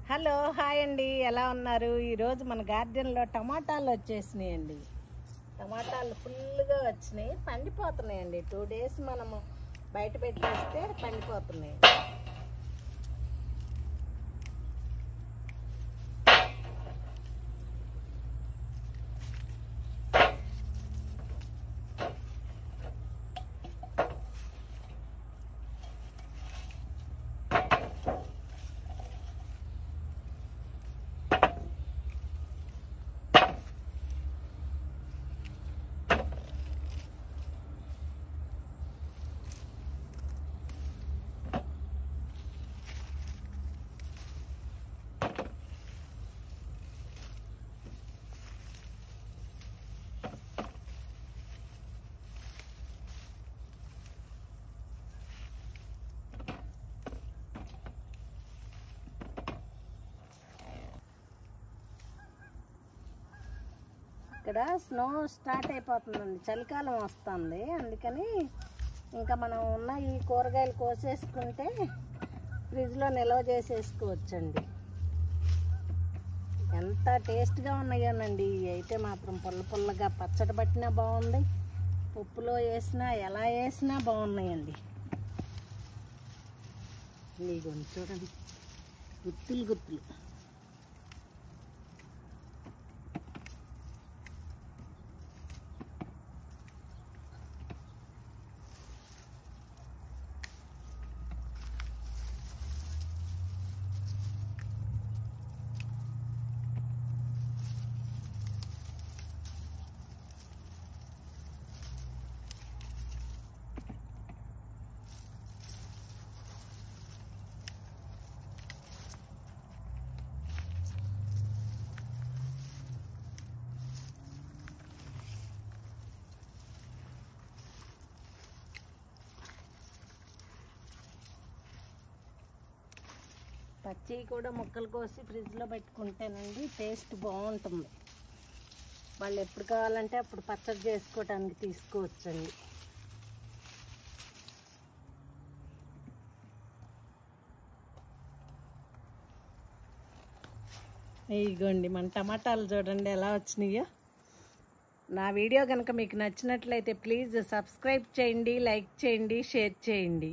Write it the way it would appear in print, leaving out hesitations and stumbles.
Hello hi అండి, ఎలా ఉన్నారు? ఈరోజు మన గార్డెన్లో టమాటాలు వచ్చేసినాయండి. టమాటాలు ఫుల్గా వచ్చినాయి, పండిపోతున్నాయండి. 2 days మనము బయట పెట్టేస్తే పండిపోతున్నాయి. ఇక్కడ స్నో స్టార్ట్ అయిపోతుందండి, చలికాలం వస్తుంది. అందుకని ఇంకా మనం ఉన్న ఈ కూరగాయలు కోసేసుకుంటే ఫ్రిడ్జ్లో నిల్వ చేసేసుకోవచ్చండి. ఎంత టేస్ట్గా ఉన్నాయోనండి. ఇవి అయితే మాత్రం పుల్ల పుల్లగా పచ్చడి పట్టినా బాగుంది, పప్పులో వేసినా ఎలా వేసినా బాగున్నాయండి. ఇదిగోండి చూడండి, గుత్తులు గుత్తులు. పచ్చి కూడా ముక్కలు కోసి ఫ్రిడ్జ్లో పెట్టుకుంటేనండి టేస్ట్ బాగుంటుంది. వాళ్ళు ఎప్పుడు కావాలంటే అప్పుడు పచ్చడి చేసుకోవడానికి తీసుకోవచ్చండి. ఇదిగోండి మన టమాటాలు చూడండి ఎలా వచ్చినాయో. నా వీడియో కనుక మీకు నచ్చినట్లయితే ప్లీజ్ సబ్స్క్రైబ్ చేయండి, లైక్ చేయండి, షేర్ చేయండి.